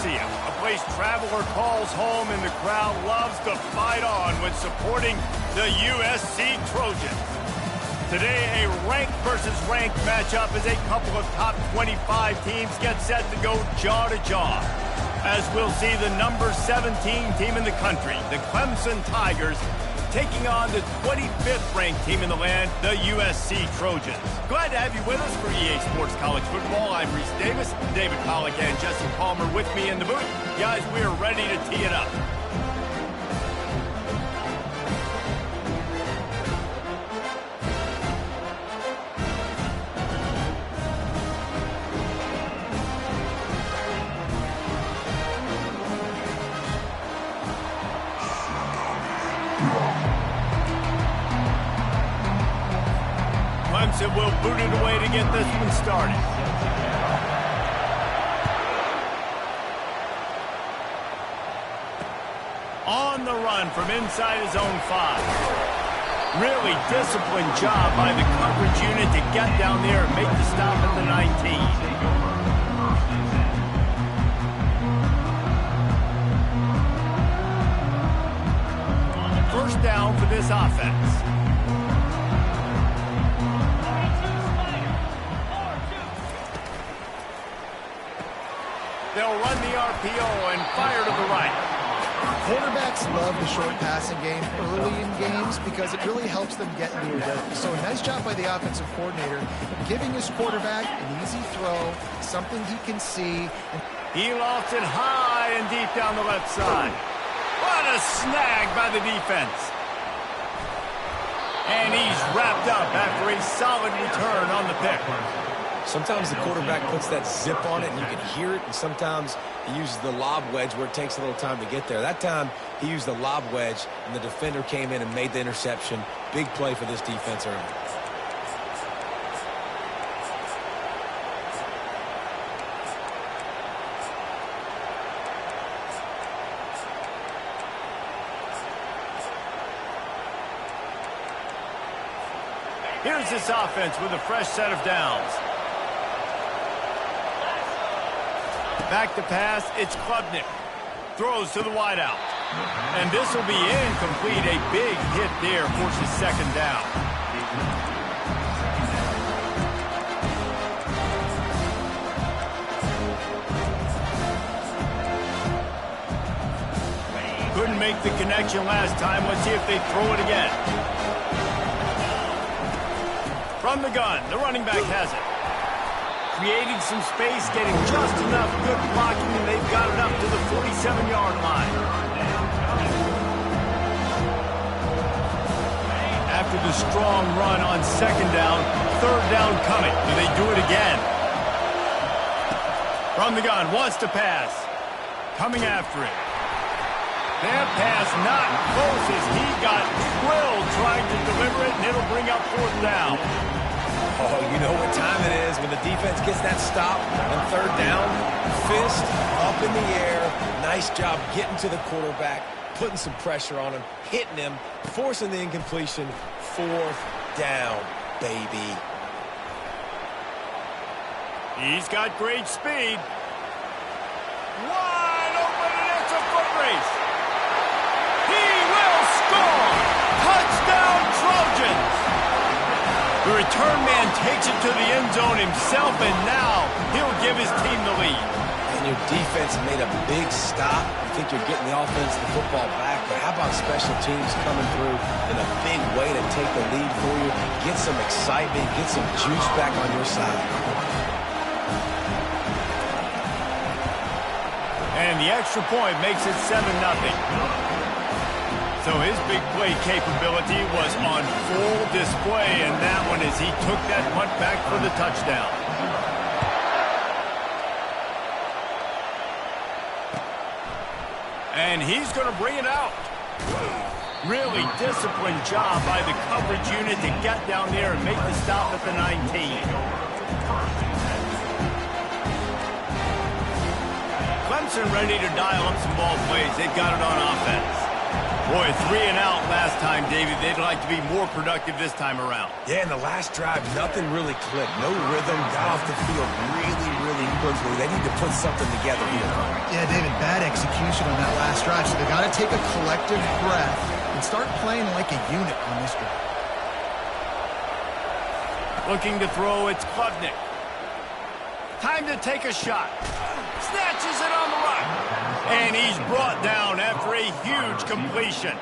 Coliseum, a place traveler calls home and the crowd loves to fight on when supporting the USC Trojans. Today, a ranked versus ranked matchup as a couple of top 25 teams get set to go jaw to jaw. As we'll see the number 17 team in the country, the Clemson Tigers, taking on the 25th ranked team in the land, the USC Trojans. Glad to have you with us for EA Sports College Football. I'm Reese Davis, David Pollack and Jesse Palmer with me in the booth. Guys, we are ready to tee it up. Clemson will boot it away to get this one started. On the run from inside his own 5. Really disciplined job by the coverage unit to get down there and make the stop at the 19. First down for this offense. They'll run the RPO and fire to the right. Quarterbacks love the short passing game early in games because it really helps them get into a rhythm. So a nice job by the offensive coordinator giving his quarterback an easy throw, something he can see. He lofts it high and deep down the left side. What a snag by the defense. And he's wrapped up after a solid return on the pick. Sometimes the quarterback puts that zip on it and you can hear it, and sometimes he uses the lob wedge where it takes a little time to get there. That time he used the lob wedge and the defender came in and made the interception. Big play for this defense early. Here's this offense with a fresh set of downs. Back to pass, it's Klubnik. Throws to the wideout. And this will be incomplete. A big hit there forces second down. Couldn't make the connection last time. Let's see if they throw it again. From the gun, the running back has it. Creating some space, getting just enough good blocking, and they've got it up to the 47-yard line. After the strong run on second down, third down coming. Do they do it again? From the gun, wants to pass. Coming after it. That pass not close as he got drilled trying to deliver it, and it'll bring up fourth down. Oh, you know what time it is when the defense gets that stop on third down. Fist up in the air. Nice job getting to the quarterback, putting some pressure on him, hitting him, forcing the incompletion. Fourth down, baby. He's got great speed. Wide open, and it's a foot race. He will score! Touchdown, Trojans! The return man takes it to the end zone himself, and now he'll give his team the lead. And your defense made a big stop. You think you're getting the offense, the football back, but how about special teams coming through in a big way to take the lead for you, get some excitement, get some juice back on your side. And the extra point makes it 7-0. So his big play capability was on full display, and that one as he took that punt back for the touchdown. And he's going to bring it out. Really disciplined job by the coverage unit to get down there and make the stop at the 19. Clemson ready to dial up some ball plays. They've got it on offense. Boy, 3 and out last time, David. They'd like to be more productive this time around. Yeah, in the last drive, nothing really clicked. No rhythm, got off the field really quickly. They need to put something together here. Yeah, David, bad execution on that last drive, so they got to take a collective breath and start playing like a unit on this drive. Looking to throw, it's Klubnik. Time to take a shot. Snatches it on the run. And he's brought down after a huge completion.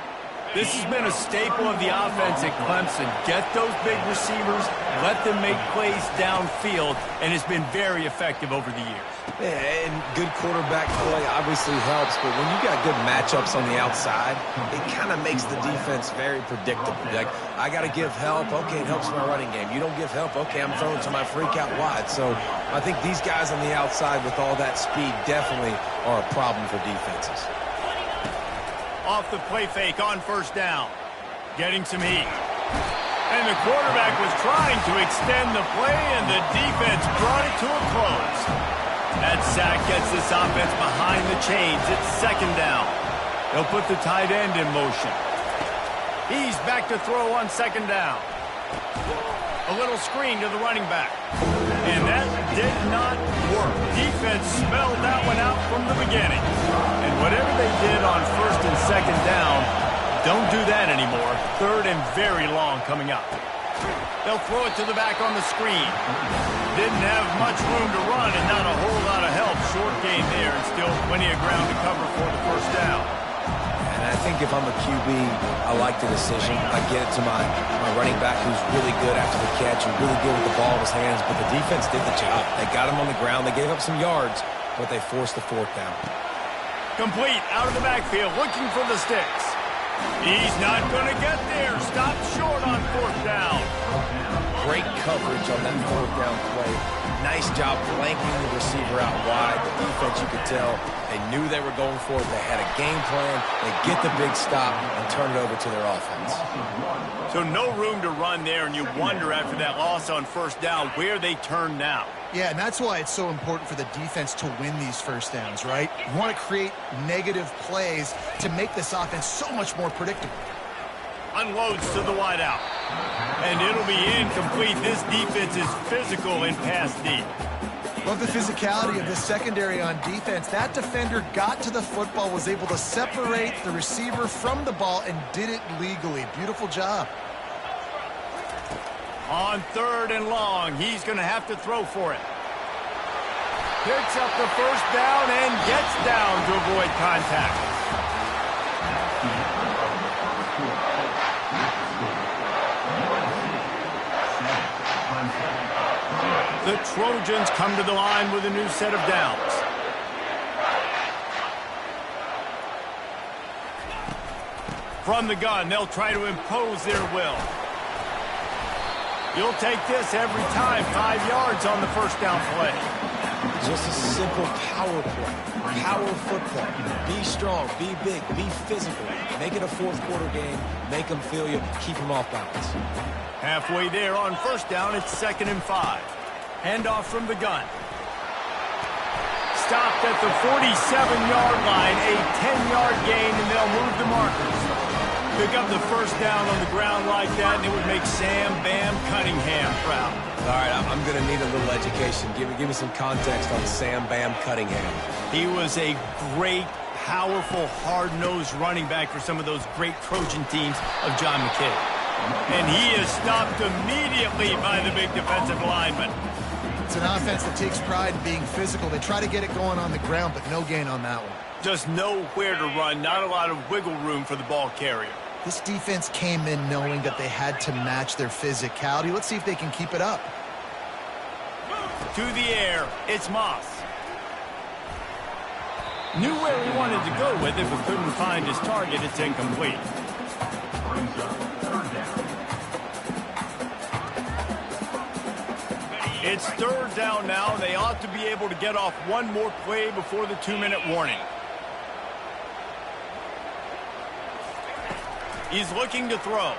This has been a staple of the offense at Clemson. Get those big receivers, let them make plays downfield, and it's been very effective over the years. Yeah, and good quarterback play obviously helps, but when you got good matchups on the outside, it kind of makes the defense very predictable. Like, I got to give help. Okay, it helps my running game. You don't give help. Okay, I'm throwing to my freak out wide. So I think these guys on the outside with all that speed definitely are a problem for defenses. Off the play fake on first down. Getting some heat. And the quarterback was trying to extend the play, and the defense brought it to a close. That sack gets this offense behind the chains. It's second down. They'll put the tight end in motion. He's back to throw on second down. A little screen to the running back. And that did not work. Defense smelled that one out from the beginning. And whatever they did on first and second down, don't do that anymore. Third and very long coming up. They'll throw it to the back on the screen. Didn't have much room to run and not a whole lot of help. Short gain there and still plenty of ground to cover for the first down. And I think if I'm a QB, I like the decision. I get it to my running back who's really good after the catch and really good with the ball in his hands, but the defense did the job. They got him on the ground. They gave up some yards, but they forced the fourth down. Complete out of the backfield, looking for the sticks. He's not going to get there. Stopped short on fourth down. Great coverage on that fourth down play. Nice job blanking the receiver out wide. The defense, you could tell, they knew they were going for it. They had a game plan. They get the big stop and turn it over to their offense. So no room to run there, and you wonder after that loss on first down where they turn now. Yeah, and that's why it's so important for the defense to win these first downs, right? You want to create negative plays to make this offense so much more predictable. Unloads to the wideout. And it'll be incomplete. This defense is physical in pass deep. Love the physicality of this secondary on defense. That defender got to the football, was able to separate the receiver from the ball, and did it legally. Beautiful job. On third and long, he's going to have to throw for it. Picks up the first down and gets down to avoid contact. The Trojans come to the line with a new set of downs. From the gun, they'll try to impose their will. You'll take this every time. 5 yards on the first down play. Just a simple power play. Power football. Be strong, be big, be physical. Make it a fourth quarter game. Make them feel you. Keep them off balance. Halfway there on first down, it's 2nd and 5. Handoff from the gun. Stopped at the 47-yard line. A 10-yard gain, and they'll move the markers. Pick up the first down on the ground like that, and it would make Sam Bam Cunningham proud. All right, I'm going to need a little education. Give me some context on Sam Bam Cunningham. He was a great, powerful, hard-nosed running back for some of those great Trojan teams of John McKay. And he is stopped immediately by the big defensive lineman. It's an offense that takes pride in being physical. They try to get it going on the ground, but no gain on that one. Just nowhere to run, not a lot of wiggle room for the ball carrier. This defense came in knowing that they had to match their physicality. Let's see if they can keep it up. To the air, it's Moss. Knew where he wanted to go with it, but couldn't find his target. It's incomplete. It's third down now. They ought to be able to get off one more play before the 2-minute warning. He's looking to throw.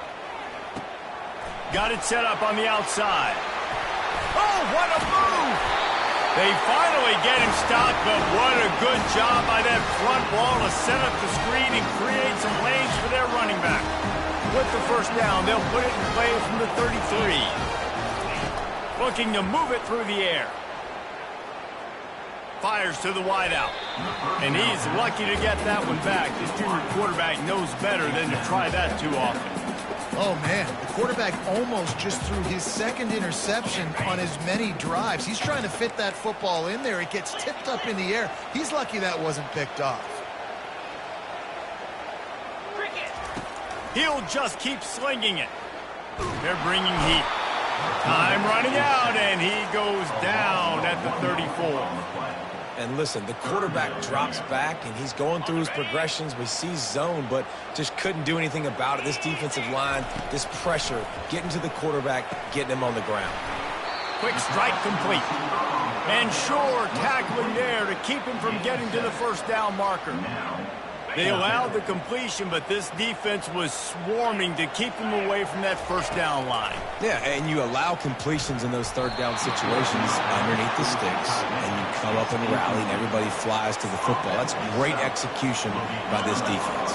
Got it set up on the outside. Oh, what a move! They finally get him stopped, but what a good job by that front wall to set up the screen and create some lanes for their running back. With the first down, they'll put it in play from the 33. Looking to move it through the air. Fires to the wideout. And he's lucky to get that one back. This junior quarterback knows better than to try that too often. Oh, man, the quarterback almost just threw his second interception on as many drives. He's trying to fit that football in there. It gets tipped up in the air. He's lucky that wasn't picked off. He'll just keep slinging it. They're bringing heat. Time running out, and he goes down at the 34. And listen, the quarterback drops back, and he's going through his progressions. We see zone, but just couldn't do anything about it. This defensive line, this pressure, getting to the quarterback, getting him on the ground. Quick strike complete. And sure, tackling there to keep him from getting to the first down marker. They allowed the completion, but this defense was swarming to keep him away from that first down line. Yeah, and you allow completions in those third down situations underneath the sticks, and you come up and rally, and everybody flies to the football. That's great execution by this defense.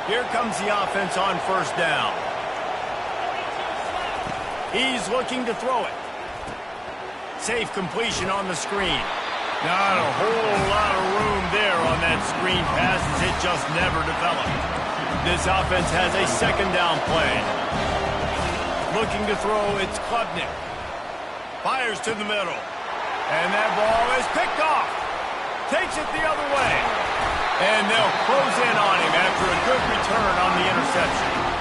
Here comes the offense on first down. He's looking to throw it. Safe completion on the screen. Not a whole lot of room there on that screen pass as it just never developed. This offense has a second down play. Looking to throw, it's Klubnik. Fires to the middle. And that ball is picked off. Takes it the other way. And they'll close in on him after a good return on the interception.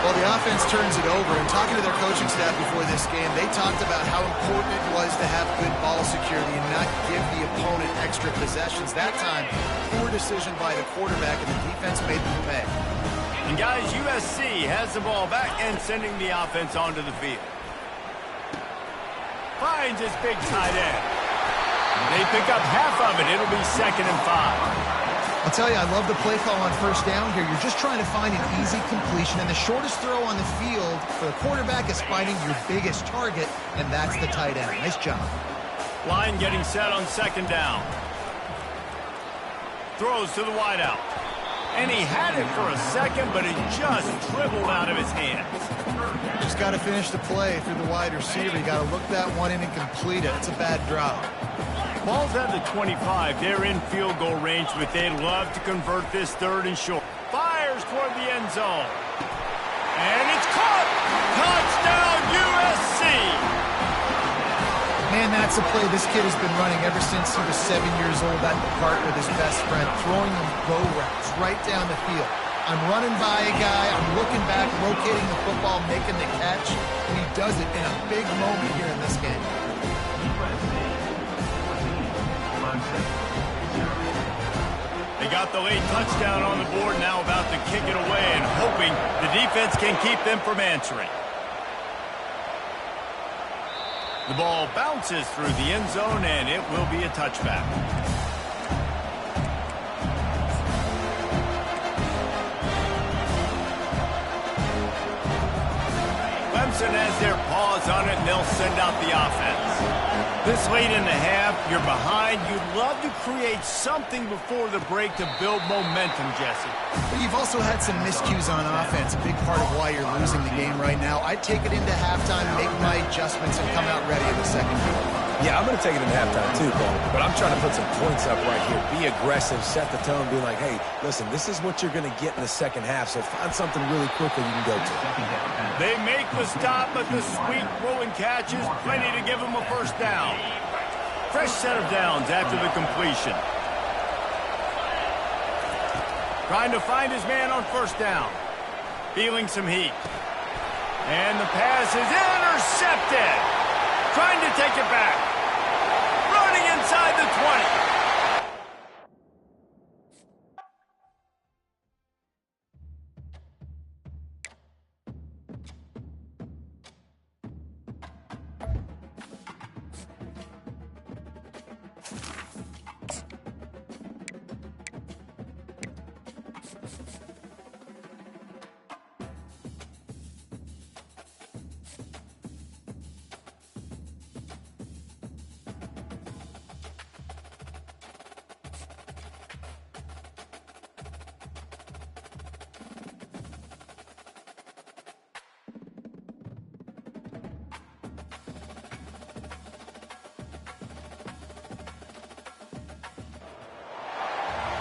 Well, the offense turns it over, and talking to their coaching staff before this game, they talked about how important it was to have good ball security and not give the opponent extra possessions. That time, poor decision by the quarterback, and the defense made them pay. And guys, USC has the ball back and sending the offense onto the field. Finds his big tight end. They pick up half of it. It'll be 2nd and 5. I'll tell you, I love the play call on first down here. You're just trying to find an easy completion, and the shortest throw on the field for the quarterback is finding your biggest target, and that's the tight end. Nice job. Line getting set on 2nd down. Throws to the wideout. And he had it for a second, but it just dribbled out of his hands. Just got to finish the play through the wide receiver. You got to look that one in and complete it. It's a bad drop. Ball's at the 25. They're in field goal range, but they'd love to convert this 3rd and short. Fires toward the end zone. And it's caught! Touchdown, USC! Man, that's a play this kid has been running ever since he was 7 years old at the park with his best friend, throwing them go routes right down the field. I'm running by a guy, I'm looking back, rotating the football, making the catch, and he does it in a big moment here in this game. They got the late touchdown on the board, now about to kick it away and hoping the defense can keep them from answering. The ball bounces through the end zone, and it will be a touchback. Clemson has their paws on it, and they'll send out the offense. This late in the half, you're behind. You'd love to create something before the break to build momentum, Jesse. But you've also had some miscues on offense, a big part of why you're losing the game right now. I'd take it into halftime, make my adjustments, and come out ready in the second quarter. Yeah, I'm going to take it in halftime too, Paul. But I'm trying to put some points up right here. Be aggressive, set the tone, be like, hey, listen, this is what you're going to get in the second half, so find something really quickly you can go to. They make the stop, but the sweet throwing catch is plenty to give them a first down. Fresh set of downs after the completion. Trying to find his man on first down. Feeling some heat. And the pass is intercepted. Trying to take it back. Running inside the 20.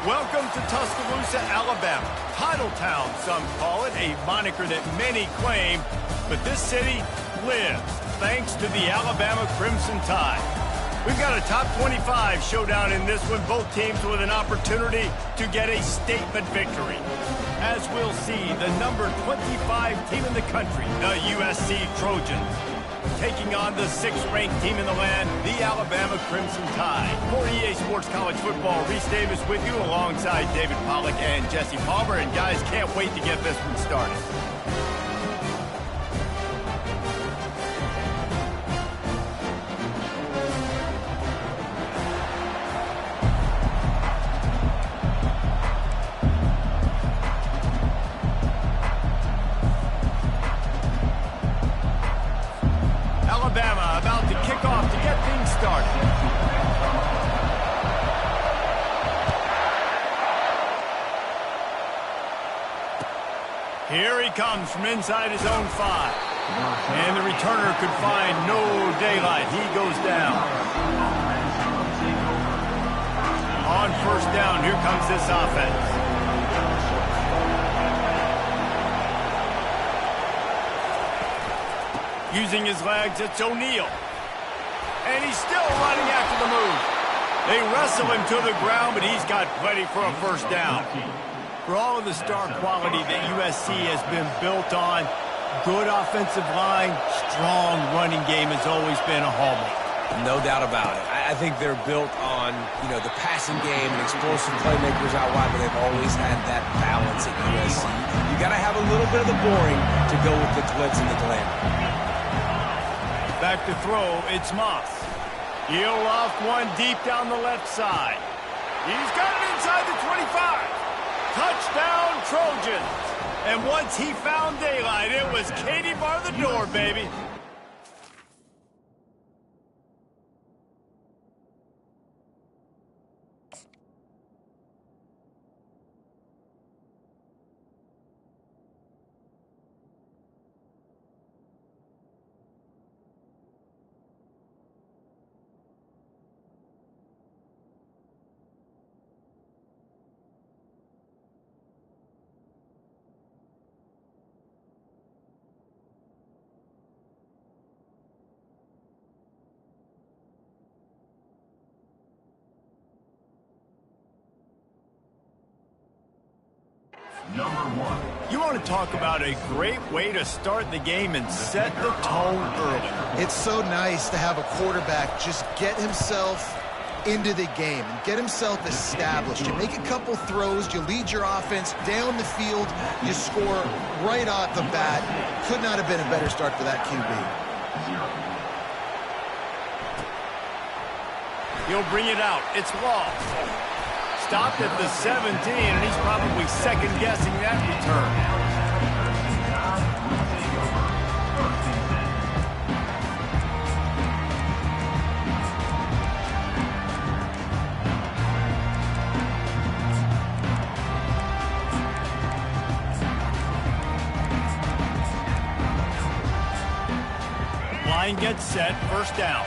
Welcome to Tuscaloosa, Alabama. Title Town, some call it, a moniker that many claim, but this city lives thanks to the Alabama Crimson Tide. We've got a top 25 showdown in this one, both teams with an opportunity to get a statement victory. As we'll see, the number 25 team in the country, the USC Trojans, taking on the 6th-ranked team in the land, the Alabama Crimson Tide. For EA Sports College Football, Reese Davis with you alongside David Pollack and Jesse Palmer. And guys, can't wait to get this one started. Alabama about to kick off to get things started. Here he comes from inside his own 5. And the returner could find no daylight. He goes down. On first down, here comes this offense. Using his legs, it's O'Neal. And he's still running after the move. They wrestle him to the ground, but he's got plenty for a first down. For all of the star quality that USC has been built on, good offensive line, strong running game has always been a hallmark. No doubt about it. I think they're built on, the passing game and explosive playmakers out wide, but they've always had that balance at USC. You got to have a little bit of the boring to go with the glitz and the glamour. Back to throw, it's Moss. He'll loft one deep down the left side. He's got it inside the 25. Touchdown, Trojans. And once he found daylight, it was Katie bar the door, baby. Number 1. You want to talk about a great way to start the game and set the tone early. It's so nice to have a quarterback just get himself into the game and get himself established. You make a couple throws, you lead your offense down the field, you score right off the bat. Could not have been a better start for that QB. He'll bring it out. It's Law. Stopped at the 17, and he's probably second-guessing that return. Line gets set, first down.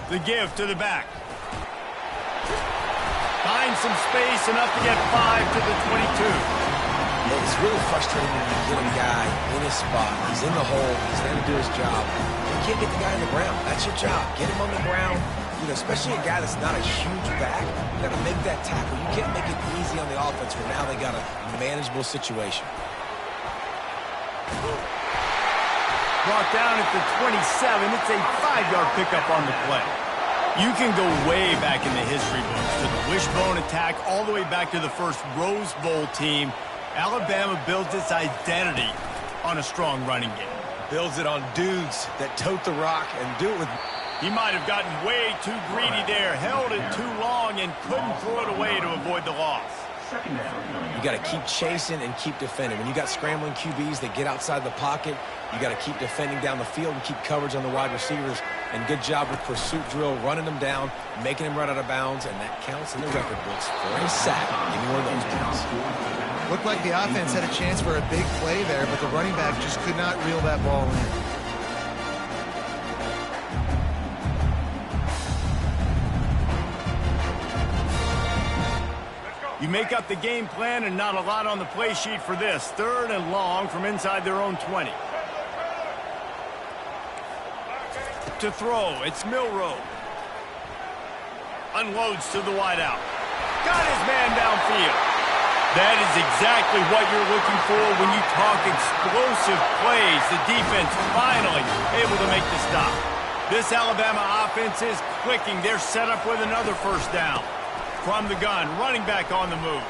The give to the back. Finds some space, enough to get 5 to the 22. It's really frustrating when you get a guy in his spot. He's in the hole. He's there to do his job. You can't get the guy on the ground. That's your job. Get him on the ground. Especially a guy that's not a huge back. You got to make that tackle. You can't make it easy on the offense where now they got a manageable situation. Brought down at the 27. It's a 5-yard pickup on the play. You can go way back in the history books to the wishbone attack all the way back to the first Rose Bowl team. Alabama builds its identity on a strong running game. Builds it on dudes that tote the rock and do it with... He might have gotten way too greedy there, held it too long, and couldn't throw it away to avoid the loss. You got to keep chasing and keep defending. When you got scrambling QBs that get outside the pocket, you got to keep defending down the field and keep coverage on the wide receivers. And good job with pursuit drill, running them down, making them run out of bounds, and that counts in the record books for a sack. Give me one of those, please. Looked like the offense had a chance for a big play there, but the running back just could not reel that ball in. You make up the game plan and not a lot on the play sheet for this. 3rd and long from inside their own 20. To throw, it's Milroe. Unloads to the wideout. Got his man downfield. That is exactly what you're looking for when you talk explosive plays. The defense finally able to make the stop. This Alabama offense is clicking. They're set up with another first down. From the gun, running back on the move.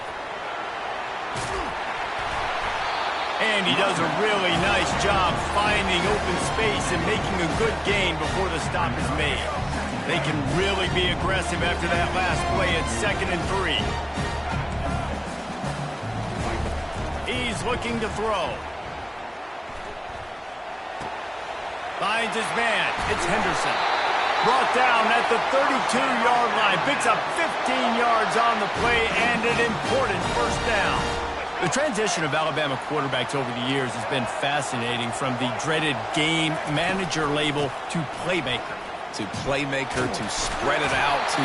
And he does a really nice job finding open space and making a good gain before the stop is made. They can really be aggressive after that last play at 2nd and 3. He's looking to throw. Finds his man. It's Henderson. Brought down at the 32-yard line. Picks up 15 yards on the play and an important first down. The transition of Alabama quarterbacks over the years has been fascinating, from the dreaded game manager label to playmaker. To playmaker, to spread it out, to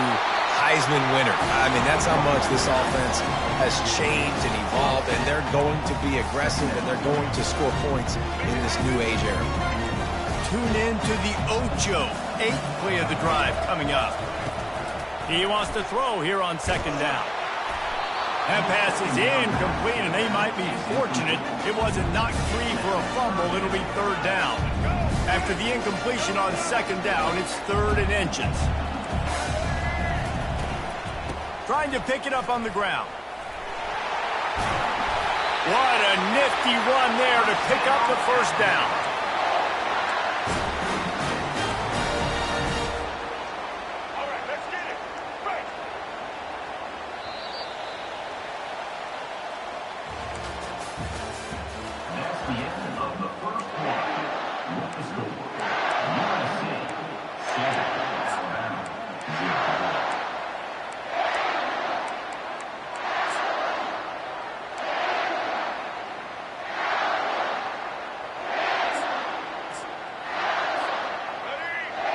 Heisman winner. I mean, that's how much this offense has changed and evolved, and they're going to be aggressive, and they're going to score points in this new age era. Tune in to the Ocho. 8th play of the drive coming up. He wants to throw here on 2nd down. That pass is incomplete, and they might be fortunate it wasn't knocked free for a fumble. It'll be 3rd down. After the incompletion on 2nd down, it's 3rd and inches. Trying to pick it up on the ground. What a nifty run there to pick up the first down.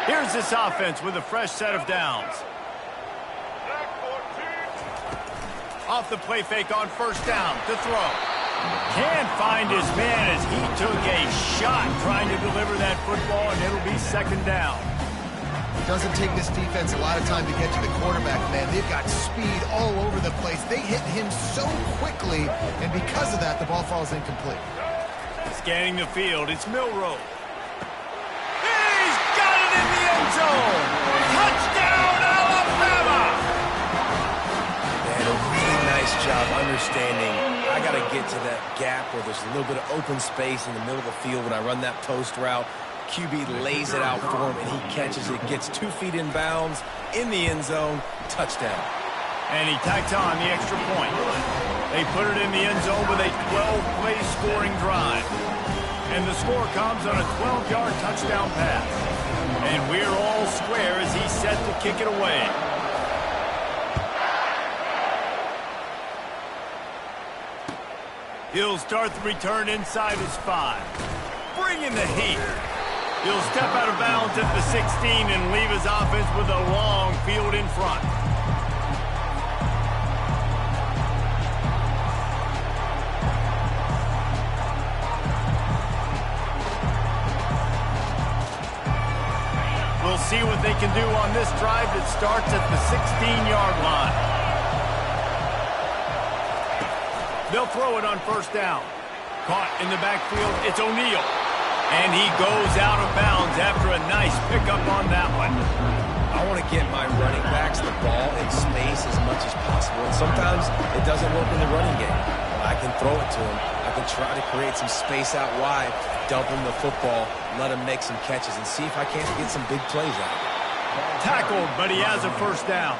Here's this offense with a fresh set of downs. Off the play fake on 1st down to throw. Can't find his man as he took a shot trying to deliver that football, and it'll be 2nd down. It doesn't take this defense a lot of time to get to the quarterback, man. They've got speed all over the place. They hit him so quickly, and because of that, the ball falls incomplete. Scanning the field, it's Milroe. Zone. Touchdown, Alabama! They had a really nice job understanding I got to get to that gap where there's a little bit of open space in the middle of the field when I run that post route. QB lays it out for him, and he catches it, gets 2 feet in bounds, in the end zone, touchdown. And he tacks on the extra point. They put it in the end zone with a 12-play scoring drive. And the score comes on a 12-yard touchdown pass. And we're all square as he's set to kick it away. He'll start the return inside his 5. Bringing the heat. He'll step out of bounds at the 16 and leave his offense with a long field in front. We'll see what they can do on this drive that starts at the 16-yard line. They'll throw it on 1st down. Caught in the backfield, it's O'Neal. And he goes out of bounds after a nice pickup on that one. I want to get my running backs the ball in space as much as possible. And sometimes it doesn't work in the running game. I can throw it to him. I can try to create some space out wide, dump him the football, let him make some catches, and see if I can't get some big plays out of it. Tackled, but he has a first down.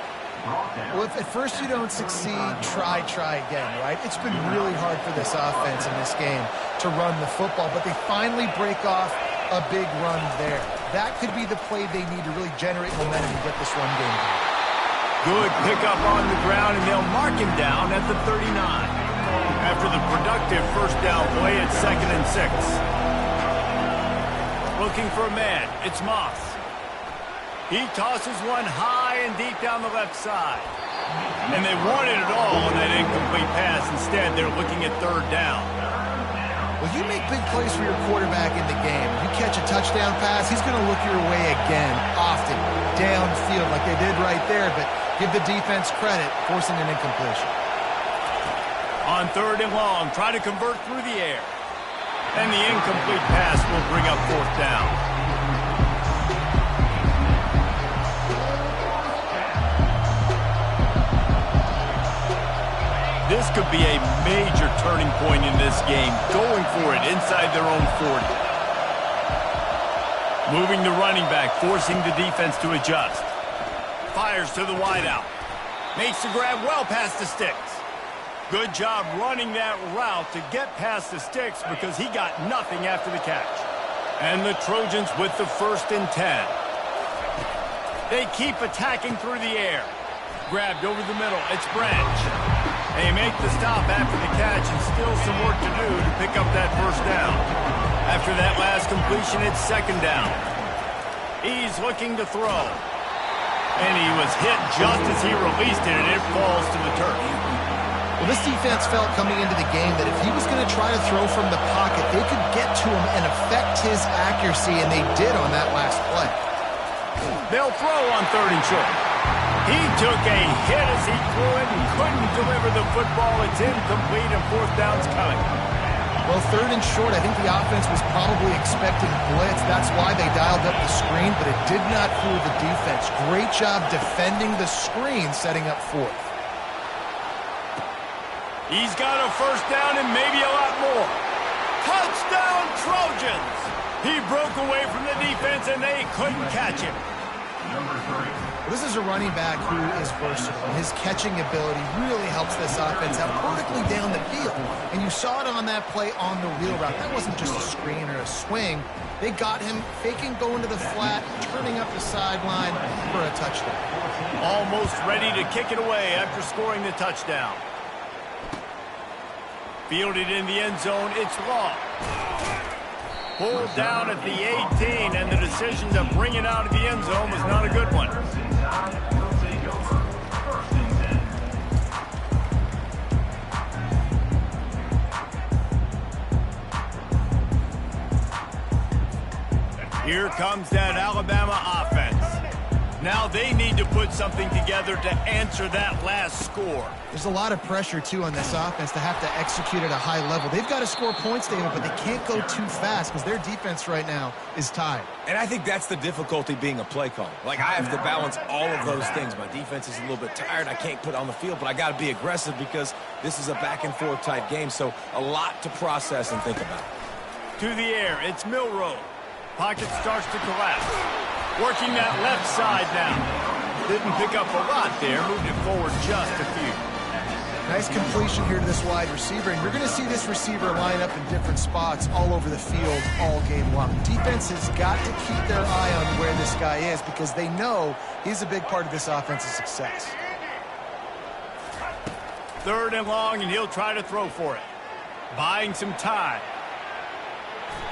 Well, if at first you don't succeed, try again, right? It's been really hard for this offense in this game to run the football, but they finally break off a big run there. That could be the play they need to really generate momentum and get this run game going. Good pickup on the ground, and they'll mark him down at the 39. After the productive first down play at 2nd and 6. Looking for a man, it's Moss. He tosses one high and deep down the left side. And they wanted it all on that incomplete pass. Instead, they're looking at third down. Well, you make big plays for your quarterback in the game. You catch a touchdown pass, he's going to look your way again, often, downfield like they did right there, but give the defense credit, forcing an incompletion. On third and long, try to convert through the air. And the incomplete pass will bring up fourth down. This could be a major turning point in this game, going for it inside their own 40. Moving the running back, forcing the defense to adjust. Fires to the wideout. Makes the grab well past the sticks. Good job running that route to get past the sticks because he got nothing after the catch. And the Trojans with the 1st and 10. They keep attacking through the air. Grabbed over the middle. It's Branch. They make the stop after the catch and still some work to do to pick up that first down. After that last completion, it's second down. He's looking to throw. And he was hit just as he released it, and it falls to the turf. Well, this defense felt coming into the game that if he was going to try to throw from the pocket, they could get to him and affect his accuracy, and they did on that last play. They'll throw on third and short. He took a hit as he threw it and couldn't deliver the football. It's incomplete, and fourth down's coming. Well, third and short, I think the offense was probably expecting blitz. That's why they dialed up the screen, but it did not fool the defense. Great job defending the screen, setting up fourth. He's got a first down and maybe a lot more. Touchdown, Trojans! He broke away from the defense, and they couldn't catch him. Well, this is a running back who is versatile. His catching ability really helps this offense out vertically down the field. And you saw it on that play on the wheel route. That wasn't just a screen or a swing. They got him faking going to the flat, turning up the sideline for a touchdown. Almost ready to kick it away after scoring the touchdown. Fielded in the end zone, it's long. Pulled down at the 18, and the decision to bring it out of the end zone was not a good one. Here comes that Alabama offense. Now they need to put something together to answer that last score. There's a lot of pressure, too, on this offense to have to execute at a high level. They've got to score points, David, but they can't go too fast because their defense right now is tired. And I think that's the difficulty being a play caller. Like, I have to balance all of those things. My defense is a little bit tired. I can't put on the field, but I got to be aggressive because this is a back-and-forth type game, so a lot to process and think about. To the air, it's Milroe. Pocket starts to collapse. Working that left side now. Didn't pick up a lot there. Moved it forward just a few. Nice completion here to this wide receiver. And you're going to see this receiver line up in different spots all over the field all game long. Defense has got to keep their eye on where this guy is because they know he's a big part of this offense's success. Third and long, and he'll try to throw for it. Buying some time.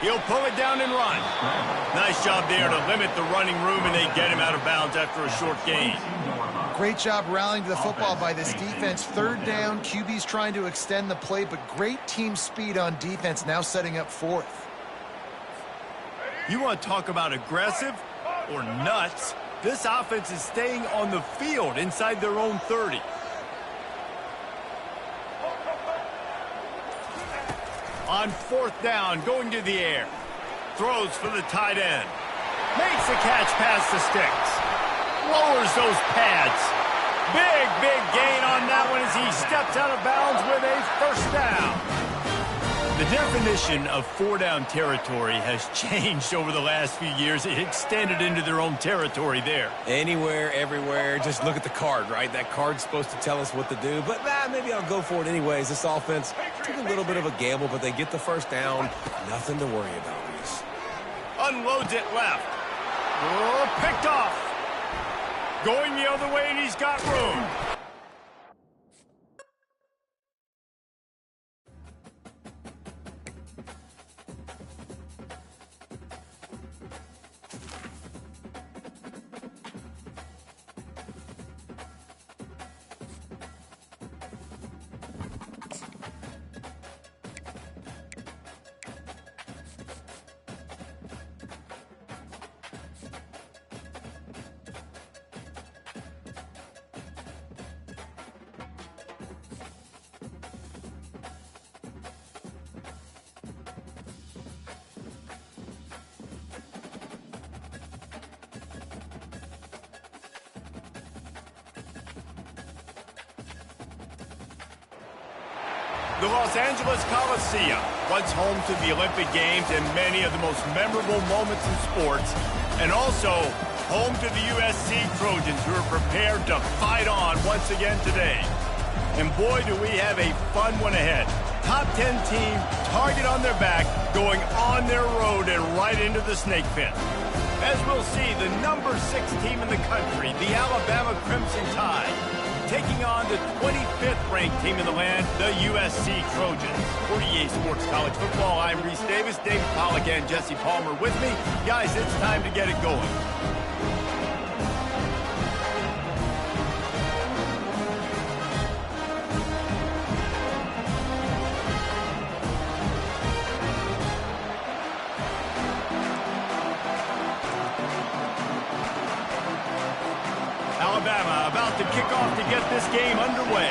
He'll pull it down and run. Nice job there to limit the running room, and they get him out of bounds after a short gain. Great job rallying to the football by this defense. Third down, QB's trying to extend the play, but great team speed on defense, now setting up fourth. You want to talk about aggressive or nuts? This offense is staying on the field inside their own 30. On fourth down, going to the air. Throws for the tight end. Makes the catch past the sticks. Lowers those pads. Big gain on that one as he steps out of bounds with a first down. The definition of four-down territory has changed over the last few years. It extended into their own territory there. Anywhere, everywhere, just look at the card, right? That card's supposed to tell us what to do, but maybe I'll go for it anyways. This offense took a little bit of a gamble, but they get the first down. Nothing to worry about, Reese. Unloads it left. Oh, picked off. Going the other way, and he's got room. The Los Angeles Coliseum, once home to the Olympic Games and many of the most memorable moments in sports, and also home to the USC Trojans, who are prepared to fight on once again today. And boy, do we have a fun one ahead. Top 10 team, target on their back, going on their road and right into the snake pit. As we'll see, the number 6 team in the country, the Alabama Crimson Tide, taking on the 25th ranked team in the land, the USC Trojans. For EA Sports College Football, I'm Reese Davis, David Pollack and Jesse Palmer with me. Guys, it's time to get it going. Alabama about to kick off to get this game underway.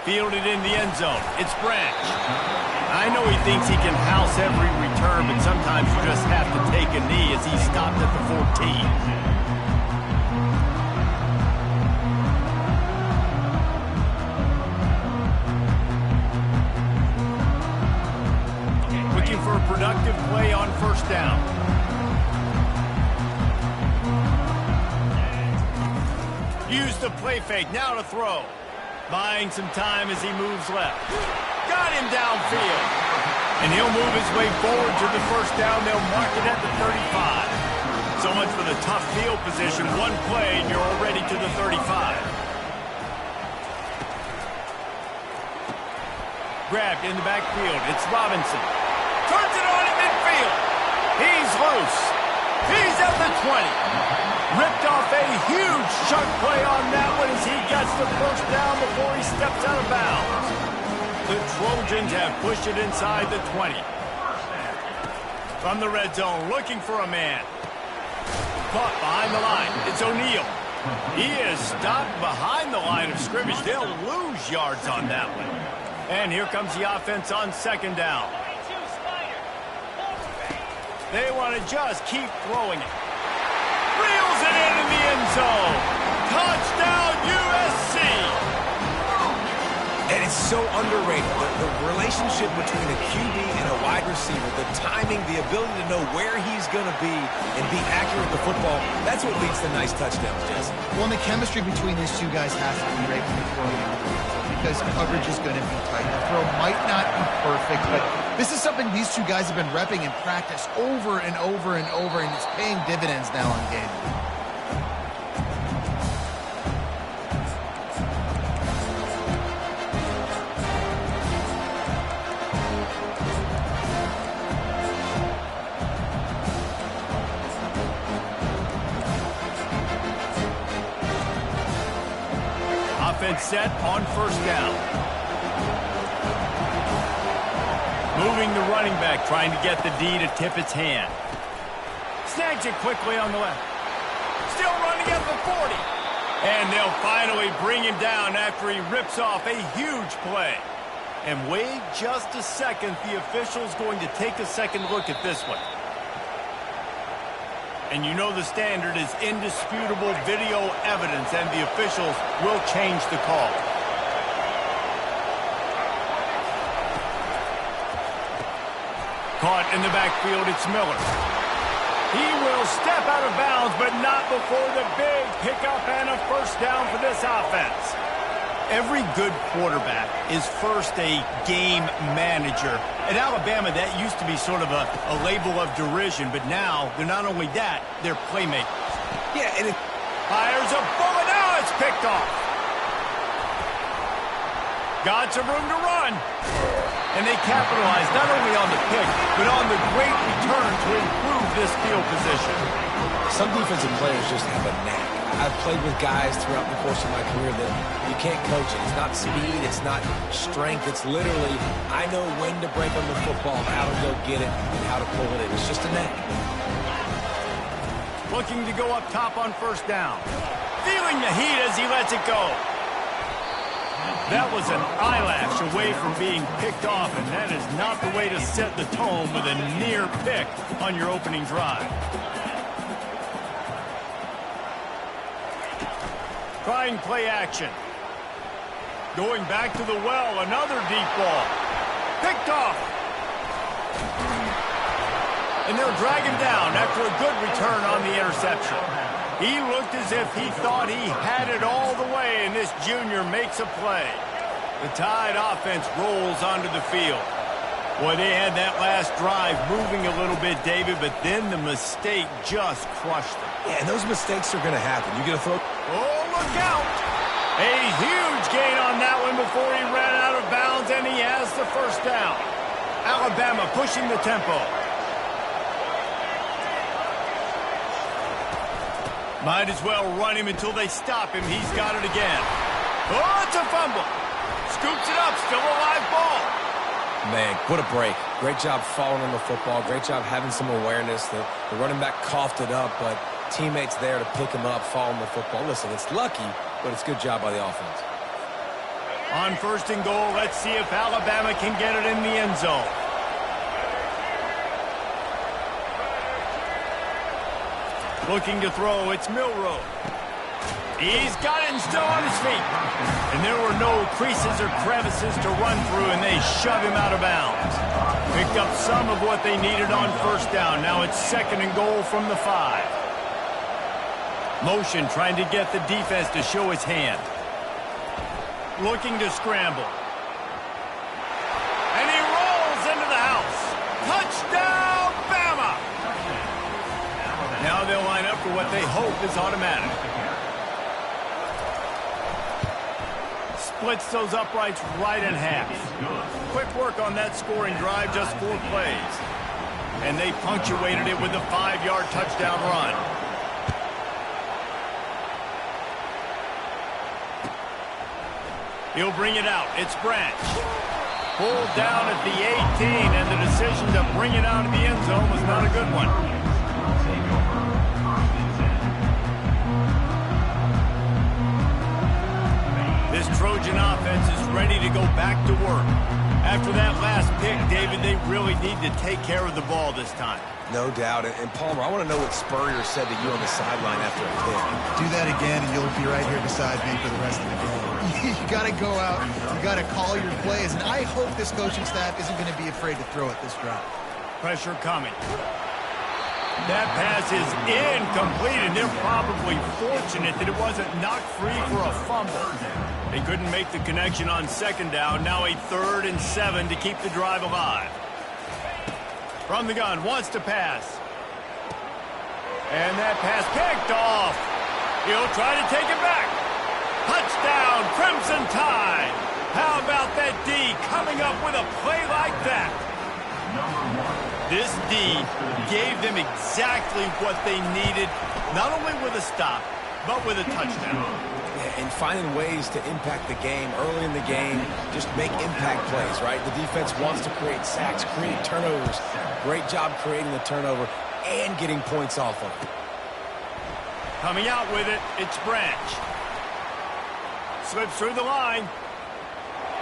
Fielded in the end zone. It's Branch. I know he thinks he can house every return, but sometimes you just have to take a knee as he stopped at the 14. For a productive play on first down. Use the play fake, now to throw. Buying some time as he moves left. Got him downfield. And he'll move his way forward to the first down. They'll mark it at the 35. So much for the tough field position. One play and you're already to the 35. Grabbed in the backfield. It's Robinson. Turns it on in midfield. He's loose. He's at the 20. Ripped off a huge chunk play on that one as he gets the first down before he steps out of bounds. The Trojans have pushed it inside the 20. From the red zone, looking for a man. Caught behind the line. It's O'Neal. He is stopped behind the line of scrimmage. They'll lose yards on that one. And here comes the offense on second down. They want to just keep throwing it. Reels it in the end zone. Touchdown, USC. And it's so underrated. The relationship between a QB and a wide receiver, the timing, the ability to know where he's going to be and be accurate with the football, that's what leads to nice touchdowns, Jesse. Well, and the chemistry between these two guys has to be right when you're throwing into the end zone because coverage is going to be tight. The throw might not be perfect, but this is something these two guys have been repping in practice over and over and over, and it's paying dividends now in game. Offense set on first down. Moving the running back, trying to get the D to tip its hand. Snags it quickly on the left. Still running at the 40. And they'll finally bring him down after he rips off a huge play. And wait just a second, the official's going to take a second look at this one. And you know the standard is indisputable video evidence, and the officials will change the call. Caught in the backfield, it's Miller. He will step out of bounds, but not before the big pickup and a first down for this offense. Every good quarterback is first a game manager. At Alabama, that used to be sort of a label of derision, but now they're not only that, they're playmakers. Yeah, and it fires a bullet. Now it's picked off. Got some room to run. And they capitalize not only on the pick, but on the great return to improve this field position. some defensive players just have a knack. I've played with guys throughout the course of my career that you can't coach it. It's not speed, it's not strength. It's literally, I know when to break on the football, how to go get it, and how to pull it in. It's just a knack. Looking to go up top on first down. Feeling the heat as he lets it go. That was an eyelash away from being picked off, and that is not the way to set the tone with a near pick on your opening drive. Trying play action. Going back to the well, another deep ball. Picked off. And they'll drag him down after a good return on the interception. He looked as if he thought he had it all the way, and this junior makes a play. The Tide offense rolls onto the field. Boy, they had that last drive moving a little bit, David, but then the mistake just crushed them. Yeah, and those mistakes are going to happen. You get a throw. Oh, look out! A huge gain on that one before he ran out of bounds, and he has the first down. Alabama pushing the tempo. Might as well run him until they stop him. He's got it again. Oh, it's a fumble. Scoops it up. Still a live ball. Man, what a break. Great job following on the football. Great job having some awareness. The running back coughed it up, but teammates there to pick him up, following the football. Listen, it's lucky, but it's a good job by the offense. On 1st and goal, let's see if Alabama can get it in the end zone. Looking to throw, it's Milroe. He's got it and still on his feet. And there were no creases or crevices to run through, and they shove him out of bounds. Picked up some of what they needed on 1st down. Now it's 2nd and goal from the 5. Motion trying to get the defense to show his hand. Looking to scramble. And he rolls into the house. Touchdown, Bama! Now they'll line up for what they hope is automatic. Splits those uprights right in half. Quick work on that scoring drive, just 4 plays. And they punctuated it with a 5-yard touchdown run. He'll bring it out. It's Branch. Pulled down at the 18, and the decision to bring it out of the end zone was not a good one. This Trojan offense is ready to go back to work. After that last pick, David, they really need to take care of the ball this time. No doubt. And Palmer, I want to know what Spurrier said to you on the sideline after a pick. Do that again, and you'll be right here beside me for the rest of the game. You got to go out. You got to call your plays. And I hope this coaching staff isn't going to be afraid to throw it this drive. Pressure coming. That pass is incomplete, and they're probably fortunate that it wasn't knocked free for a fumble. They couldn't make the connection on 2nd down. Now a 3rd and 7 to keep the drive alive. From the gun, wants to pass. And that pass picked off. He'll try to take it back. Touchdown, Crimson Tide. How about that D coming up with a play like that? This D gave them exactly what they needed, not only with a stop, but with a touchdown. And finding ways to impact the game early in the game, just make impact plays, right? The defense wants to create sacks, create turnovers. Great job creating the turnover and getting points off of it. Coming out with it, it's Branch. Slips through the line.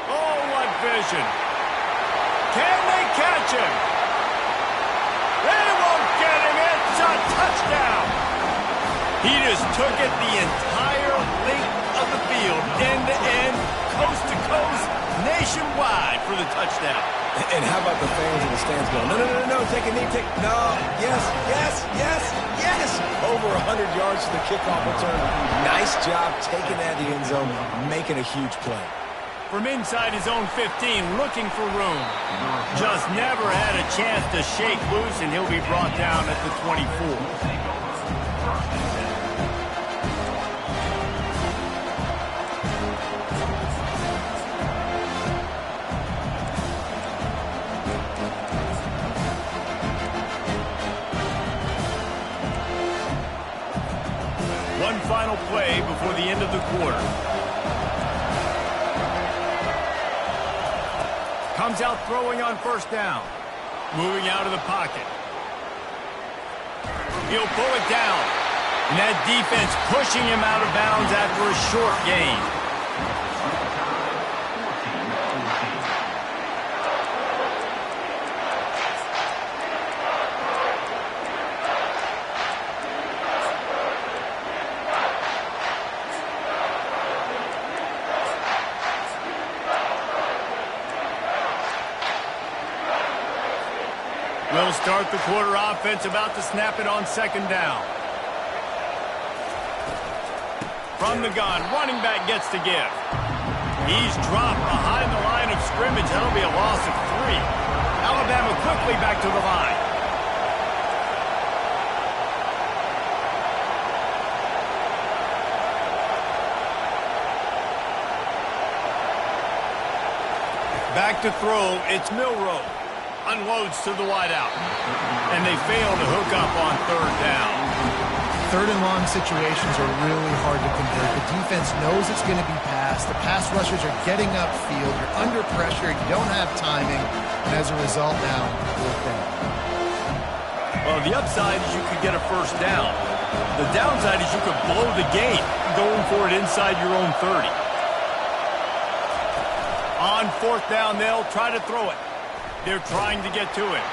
Oh, what vision. Can they catch him? They won't get him. It's a touchdown. He just took it the entire length of the field, end to end, coast to coast, nationwide for the touchdown. And how about the fans in the stands going, no, take a knee, no, yes, over 100 yards to the kickoff return. Nice job taking that to the end zone, making a huge play. From inside his own 15, looking for room. Just never had a chance to shake loose, and he'll be brought down at the 24. One final play before the end of the quarter. Comes out throwing on 1st down. Moving out of the pocket. He'll pull it down. And that defense pushing him out of bounds after a short gain. start the quarter offense, about to snap it on second down. From the gun, running back gets to give. He's dropped behind the line of scrimmage. That'll be a loss of 3. Alabama quickly back to the line. Back to throw, it's Milroe. Unloads to the wideout. And they fail to hook up on third down. Third and long situations are really hard to convert. The defense knows it's going to be passed. The pass rushers are getting upfield. You're under pressure. You don't have timing. And as a result now, fourth down. Well, the upside is you could get a first down. The downside is you could blow the game going for it inside your own 30. On fourth down, they'll try to throw it. They're trying to get to it.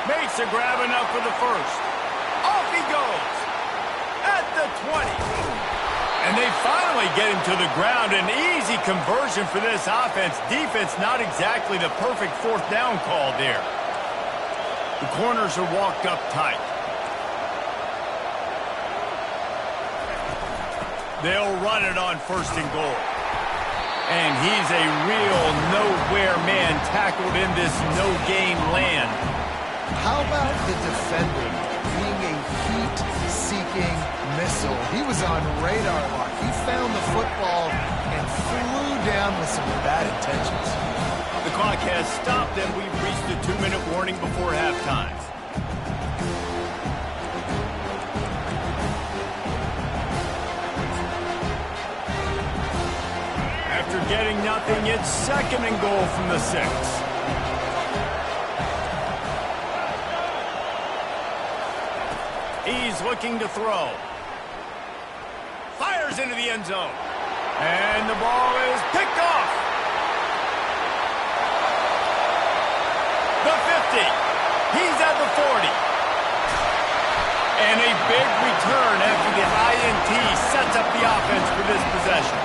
Makes a grab enough for the first. Off he goes. At the 20. And they finally get him to the ground. An easy conversion for this offense. Defense not exactly the perfect fourth down call there. The corners are walked up tight. They'll run it on first and goal. And he's a real nowhere man tackled in this no-gain land. How about the defender being a heat-seeking missile? He was on radar lock. He found the football and flew down with some bad intentions. The clock has stopped, and we've reached the 2-minute warning before halftime. After getting nothing, it's second and goal from the 6. He's looking to throw. Fires into the end zone. And the ball is picked off. The 50. He's at the 40. And a big return after the INT sets up the offense for this possession.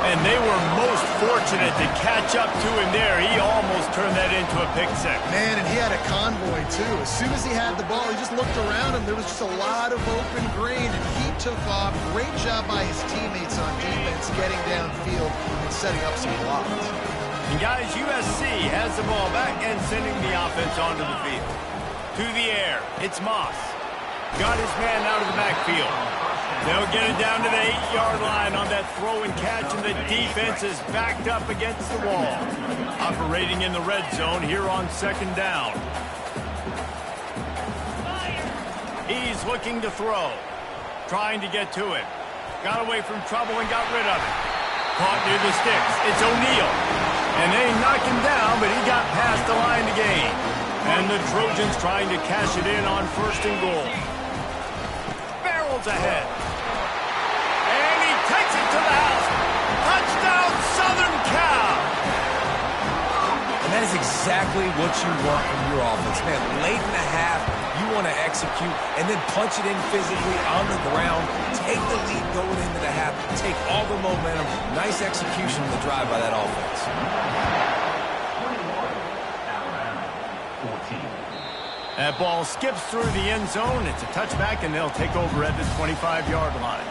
And they were most fortunate to catch up to him there. He almost turned that into a pick six. Man, and he had a convoy, too. As soon as he had the ball, he just looked around, and there was just a lot of open green, and he took off. Great job by his teammates on defense, getting downfield and setting up some blocks. And guys, USC has the ball back and sending the offense onto the field. To the air, it's Moss. Got his man out of the backfield. They'll get it down to the 8-yard line on that throw and catch, and the defense is backed up against the wall. Operating in the red zone here on second down. He's looking to throw. Trying to get to it. Got away from trouble and got rid of it. Caught near the sticks. It's O'Neal. And they knock him down, but he got past the line to gain. And the Trojans trying to cash it in on first and goal. Barrels ahead. And he takes it to the house. Touchdown, Southern Cal. And that is exactly what you want from your offense, man. Late in the half, you want to execute and then punch it in physically on the ground. Take the lead going into the half. Take all the momentum. Nice execution of the drive by that offense. That ball skips through the end zone. It's a touchback, and they'll take over at the 25-yard line.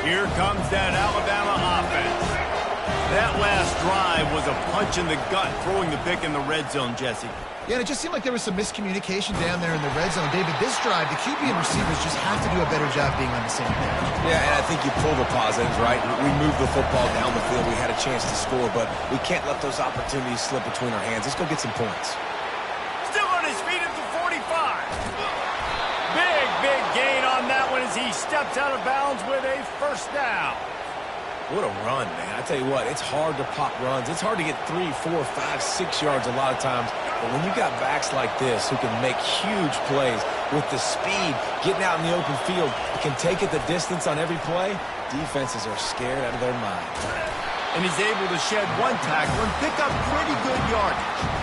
Here comes that Alabama offense. That last drive was a punch in the gut, throwing the pick in the red zone, Jesse. Yeah, and it just seemed like there was some miscommunication down there in the red zone. David, this drive, the QB and receivers just have to do a better job being on the same page. Yeah, and I think you pull the positives, right? We moved the football down the field. We had a chance to score, but we can't let those opportunities slip between our hands. Let's go get some points. Still on his feet at the 45. Big gain on that one as he steps out of bounds with a first down. What a run, man. I tell you what, it's hard to pop runs. It's hard to get 3, 4, 5, 6 yards a lot of times. But when you got backs like this who can make huge plays with the speed, getting out in the open field, can take it the distance on every play, defenses are scared out of their mind. and he's able to shed one tackle and pick up pretty good yardage.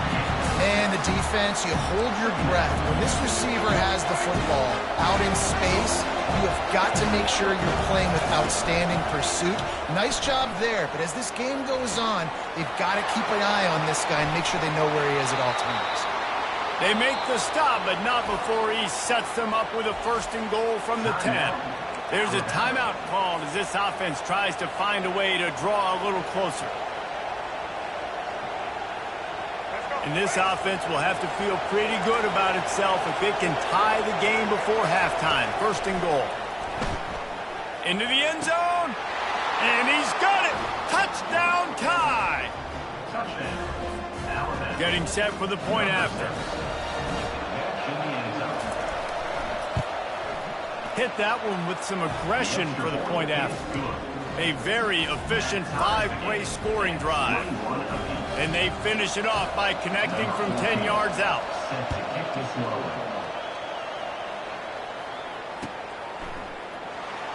And the defense, you hold your breath. When this receiver has the football out in space, you have got to make sure you're playing with outstanding pursuit. Nice job there, but as this game goes on, they've got to keep an eye on this guy and make sure they know where he is at all times. They make the stop, but not before he sets them up with a 1st and goal from the 10. There's a timeout called as this offense tries to find a way to draw a little closer. And this offense will have to feel pretty good about itself if it can tie the game before halftime. 1st and goal. Into the end zone. And he's got it. Touchdown tie. Getting set for the point after. Hit that one with some aggression for the point after. A very efficient 5-play scoring drive. And they finish it off by connecting from 10 yards out.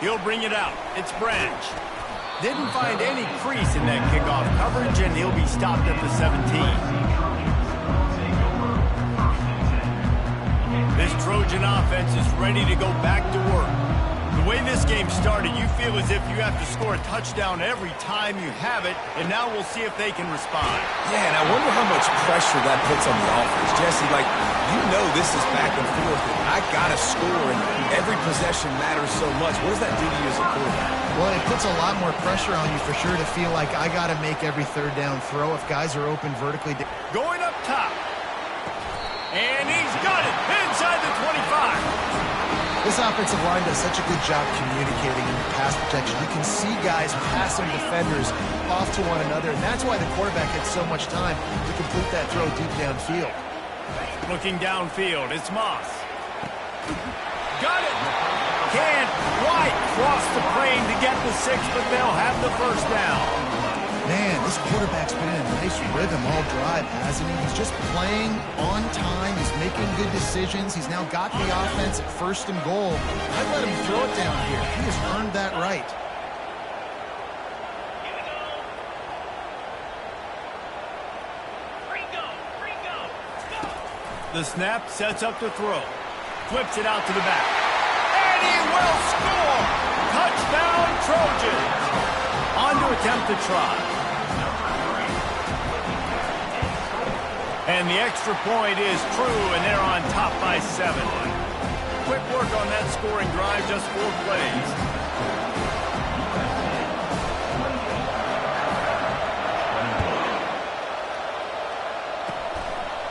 He'll bring it out. It's Branch. Didn't find any crease in that kickoff coverage, and he'll be stopped at the 17. This Trojan offense is ready to go back to work. The way this game started, you feel as if you have to score a touchdown every time you have it, and now we'll see if they can respond. Yeah, and I wonder how much pressure that puts on the offense. Jesse, like, you know this is back and forth, and I got to score, and every possession matters so much. What does that do to you as a quarterback? Well, it puts a lot more pressure on you for sure to feel like I got to make every 3rd down throw if guys are open vertically. Going up top. And he's got it inside the 25. This offensive line does such a good job communicating in the pass protection. You can see guys passing defenders off to one another, and that's why the quarterback gets so much time to complete that throw deep downfield. Looking downfield, it's Moss. Got it! Can't quite cross the plane to get the 6, but they'll have the 1st down. Man, this quarterback's been in a nice rhythm all drive, hasn't he? He's just playing on time. He's making good decisions. He's now got the offense at 1st and goal. I'd let him throw it down here. He has earned that right. The snap sets up the throw. Flips it out to the back. And he will score! Touchdown, Trojans! On to attempt to try. And the extra point is true, and they're on top by 7. Quick work on that scoring drive, just 4 plays.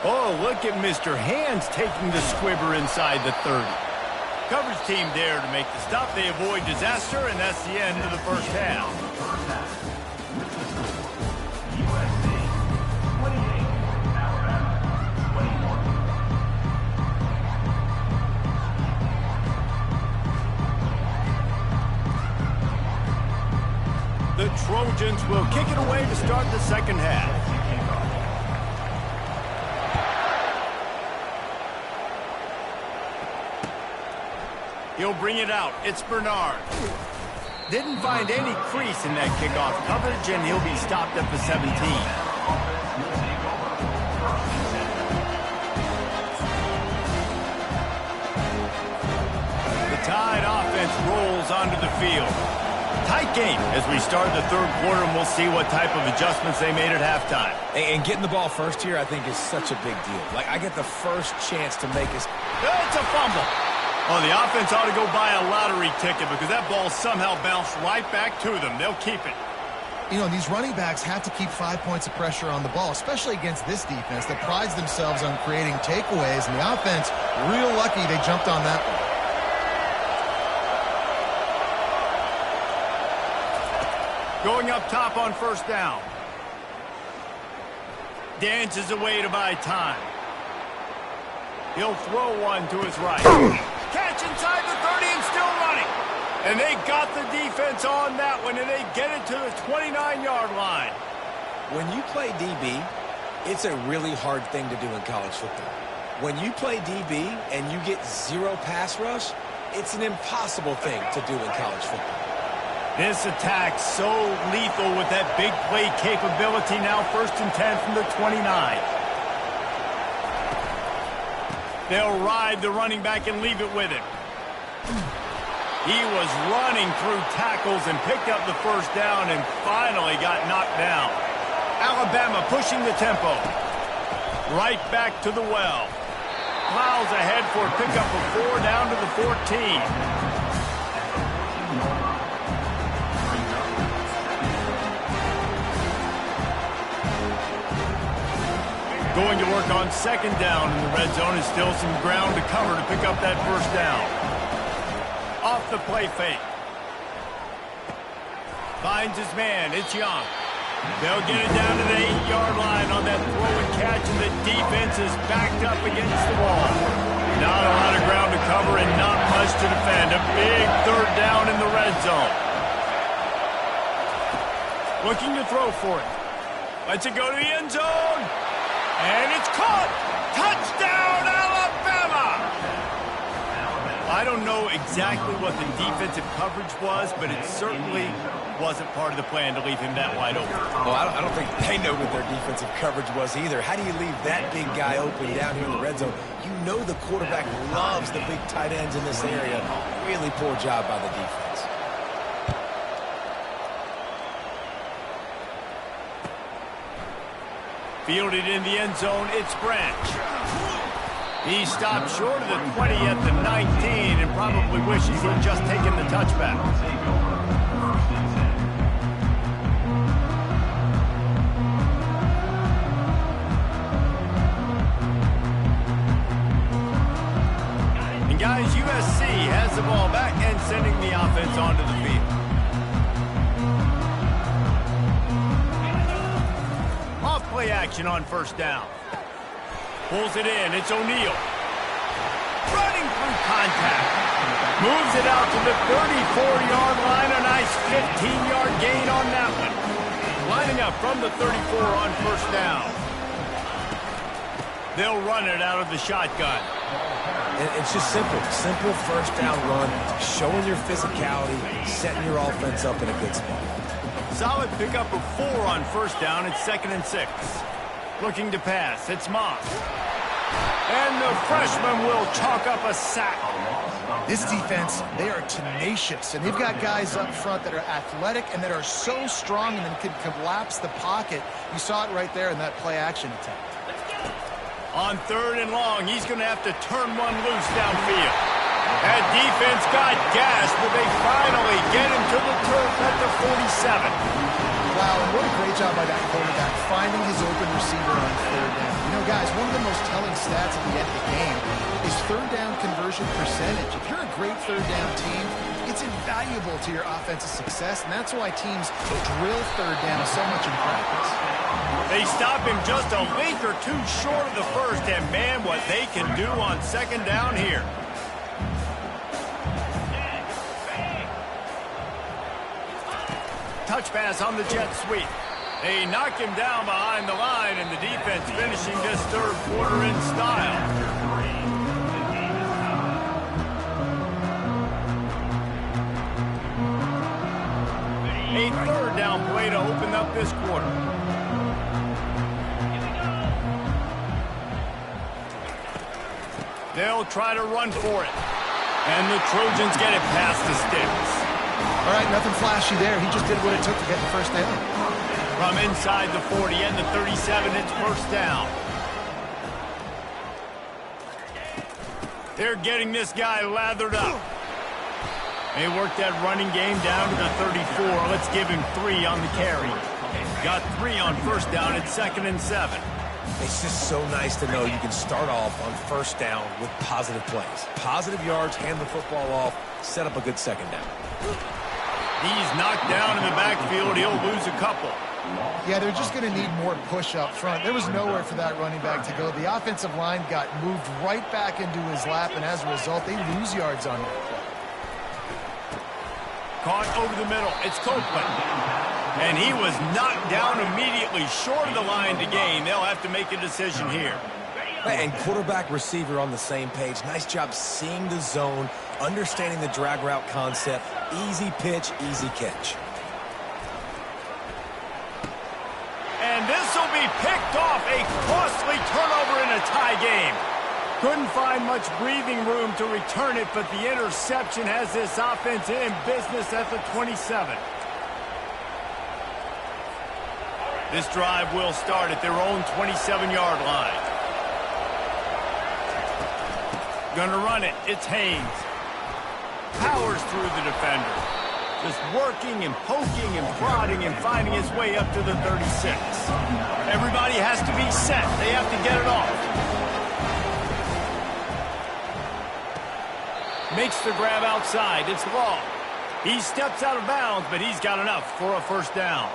Oh, look at Mr. Hands taking the squibber inside the 30. Coverage team there to make the stop. They avoid disaster, and that's the end of the 1st half. The Trojans will kick it away to start the 2nd half. He'll bring it out. It's Bernard. Didn't find any crease in that kickoff coverage, and he'll be stopped at the 17. The Tide offense rolls onto the field. Tight game as we start the 3rd quarter, and we'll see what type of adjustments they made at halftime. And getting the ball first here, I think, is such a big deal. Like, I get the first chance to make it. It's a fumble. Oh, the offense ought to go buy a lottery ticket because that ball somehow bounced right back to them. They'll keep it. You know, these running backs have to keep 5 points of pressure on the ball, especially against this defense that prides themselves on creating takeaways, and the offense, real lucky they jumped on that one. Going up top on 1st down. Dances away to buy time. He'll throw one to his right. Catch inside the 30 and still running. And they got the defense on that one, and they get it to the 29-yard line. When you play DB, it's a really hard thing to do in college football. When you play DB and you get 0 pass rush, it's an impossible thing to do in college football. This attack so lethal with that big play capability. Now 1st and 10 from the 29. They'll ride the running back and leave it with him. He was running through tackles and picked up the 1st down and finally got knocked down. Alabama pushing the tempo. Right back to the well. Plows ahead for a pickup of 4 down to the 14. Going to work on 2nd down in the red zone. Is still some ground to cover to pick up that 1st down. Off the play fake. Finds his man. It's Young. They'll get it down to the 8-yard line on that throw and catch, and the defense is backed up against the wall. Not a lot of ground to cover and not much to defend. A big 3rd down in the red zone. Looking to throw for it. Lets it go to the end zone. And it's caught. Touchdown, Alabama! I don't know exactly what the defensive coverage was, but it certainly wasn't part of the plan to leave him that wide open. Well, I don't think they know what their defensive coverage was either. How do you leave that big guy open down here in the red zone? You know the quarterback loves the big tight ends in this area. Really poor job by the defense. Fielded in the end zone, it's Branch. He stopped short of the 20 at the 19 and probably wishes he'd just taken the touchback. And guys, USC has the ball back and sending the offense onto the field. Off play action on 1st down. Pulls it in. It's O'Neal. Running through contact. Moves it out to the 34-yard line. A nice 15-yard gain on that one. Lining up from the 34 on 1st down. They'll run it out of the shotgun. It's just simple. Simple 1st down run. Showing your physicality. Setting your offense up in a good spot. Solid pickup of 4 on 1st down. It's 2nd and 6. Looking to pass. It's Moss. And the freshman will chalk up a sack. This defense, they are tenacious, and they've got guys up front that are athletic and that are so strong and then can collapse the pocket. You saw it right there in that play-action attempt. On 3rd and long, he's going to have to turn one loose downfield. That defense got gassed, but they finally get him to the turf at the 47. Wow, and what a great job by that quarterback, finding his open receiver on 3rd down. You know, guys, one of the most telling stats at the end of the game is 3rd down conversion percentage. If you're a great 3rd down team, it's invaluable to your offensive success, and that's why teams drill 3rd down so much in practice. They stop him just a link or two short of the 1st, and man, what they can do on 2nd down here. Touch pass on the jet sweep. They knock him down behind the line, and the defense finishing this 3rd quarter in style. A 3rd down play to open up this quarter. They'll try to run for it. And the Trojans get it past the sticks. All right, nothing flashy there. He just did what it took to get the 1st down. From inside the 40 and the 37, it's 1st down. They're getting this guy lathered up. They work that running game down to the 34. Let's give him 3 on the carry. Got 3 on 1st down. It's 2nd and 7. It's just so nice to know you can start off on 1st down with positive plays. Positive yards, hand the football off, set up a good 2nd down. He's knocked down in the backfield. He'll lose a couple. Yeah, they're just going to need more push up front. There was nowhere for that running back to go. The offensive line got moved right back into his lap, and as a result, they lose yards on that play. Caught over the middle. It's Copeland. And he was knocked down immediately short of the line to gain. They'll have to make a decision here. And quarterback, receiver on the same page. Nice job seeing the zone, understanding the drag route concept. Easy pitch, easy catch. And this will be picked off. A costly turnover in a tie game. Couldn't find much breathing room to return it, but the interception has this offense in business at the 27. This drive will start at their own 27-yard line. Gonna run it. It's Haynes. Powers through the defender. Just working and poking and prodding and finding his way up to the 36. Everybody has to be set. They have to get it off. Makes the grab outside. It's Law. He steps out of bounds, but he's got enough for a first down.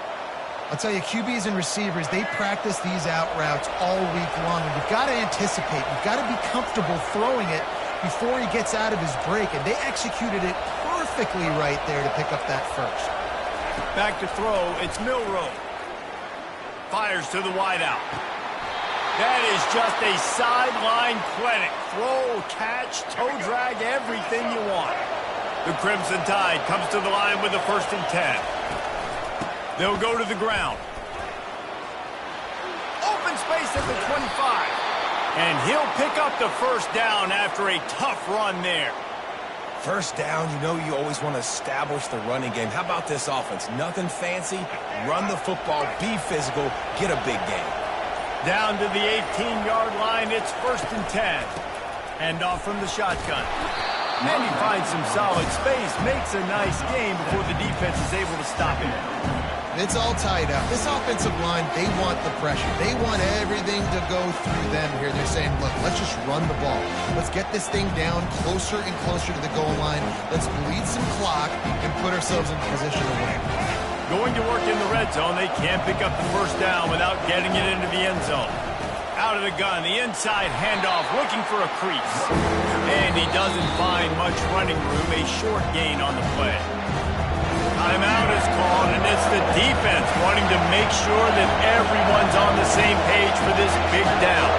I'll tell you, QBs and receivers, they practice these out routes all week long. And you've got to anticipate. You've got to be comfortable throwing it before he gets out of his break. And they executed it perfectly right there to pick up that first. Back to throw. It's Milroe. Fires to the wideout. That is just a sideline clinic. Throw, catch, toe drag, everything you want. The Crimson Tide comes to the line with a 1st and 10. They'll go to the ground. Open space at the 25. And he'll pick up the first down after a tough run there. First down, you know you always want to establish the running game. How about this offense? Nothing fancy. Run the football, be physical, get a big game. Down to the 18-yard line, it's 1st and 10. And off from the shotgun. And he finds some solid space, makes a nice game before the defense is able to stop him. It's all tied up. This offensive line, they want the pressure. They want everything to go through them here. They're saying, look, let's just run the ball. Let's get this thing down closer and closer to the goal line. Let's bleed some clock and put ourselves in position to win. Going to work in the red zone. They can't pick up the first down without getting it into the end zone. Out of the gun, the inside handoff, looking for a crease. And he doesn't find much running room, a short gain on the play. Timeout is called, and it's the defense wanting to make sure that everyone's on the same page for this big down.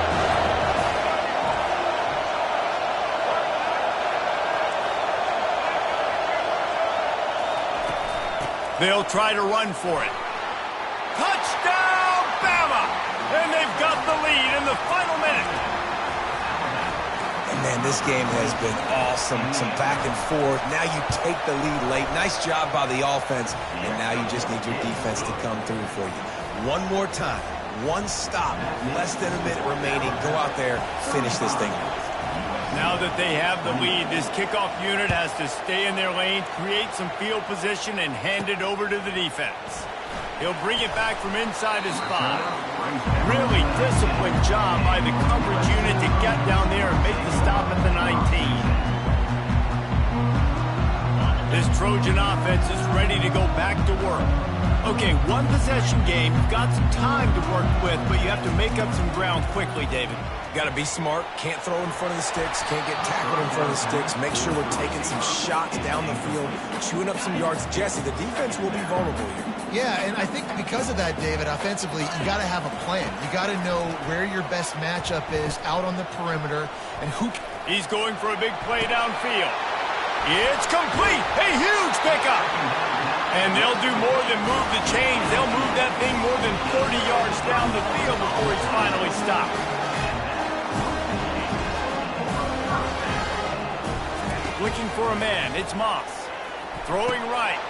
They'll try to run for it. Touchdown, Bama! And they've got the lead in the final minute. And man, this game has been awesome. Some back and forth. Now you take the lead late. Nice job by the offense. And now you just need your defense to come through for you. One more time. One stop. Less than a minute remaining. Go out there. Finish this thing off. Now that they have the lead, this kickoff unit has to stay in their lane, create some field position, and hand it over to the defense. He'll bring it back from inside his spot. Really disciplined job by the coverage unit to get down there and make the stop at the 19. This Trojan offense is ready to go back to work. Okay, one possession game. You've got some time to work with, but you have to make up some ground quickly, David. Got to be smart. Can't throw in front of the sticks. Can't get tackled in front of the sticks. Make sure we're taking some shots down the field, chewing up some yards. Jesse, the defense will be vulnerable here. Yeah, and I think because of that, David, offensively, you got to have a plan. You got to know where your best matchup is out on the perimeter and who. He's going for a big play downfield. It's complete. A huge pickup. And they'll do more than move the chains. They'll move that thing more than 30 yards down the field before he's finally stopped. Looking for a man. It's Moss. Throwing right.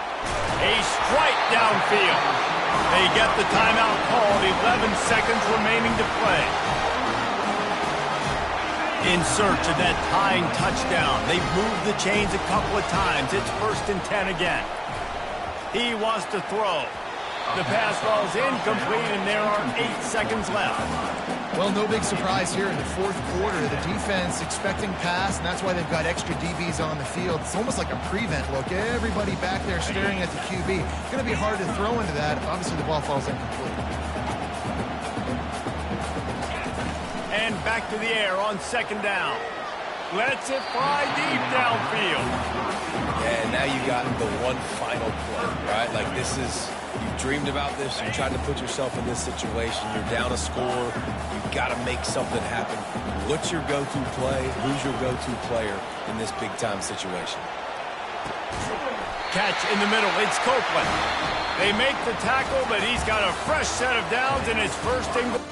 A strike downfield. They get the timeout called. 11 seconds remaining to play. In search of that tying touchdown. They've moved the chains a couple of times. It's 1st and 10 again. He wants to throw. The pass falls incomplete, and there are 8 seconds left. Well, no big surprise here in the fourth quarter. The defense expecting pass, and that's why they've got extra DBs on the field. It's almost like a prevent look. Everybody back there staring at the QB. It's going to be hard to throw into that. Obviously, the ball falls incomplete. And back to the air on 2nd down. Lets it fly deep downfield. Yeah, and now you got the one final play, right? Like this is, you've dreamed about this, you tried to put yourself in this situation, you're down a score, you've got to make something happen. What's your go-to play? Who's your go-to player in this big-time situation? Catch in the middle, it's Copeland. They make the tackle, but he's got a fresh set of downs in his first and goal.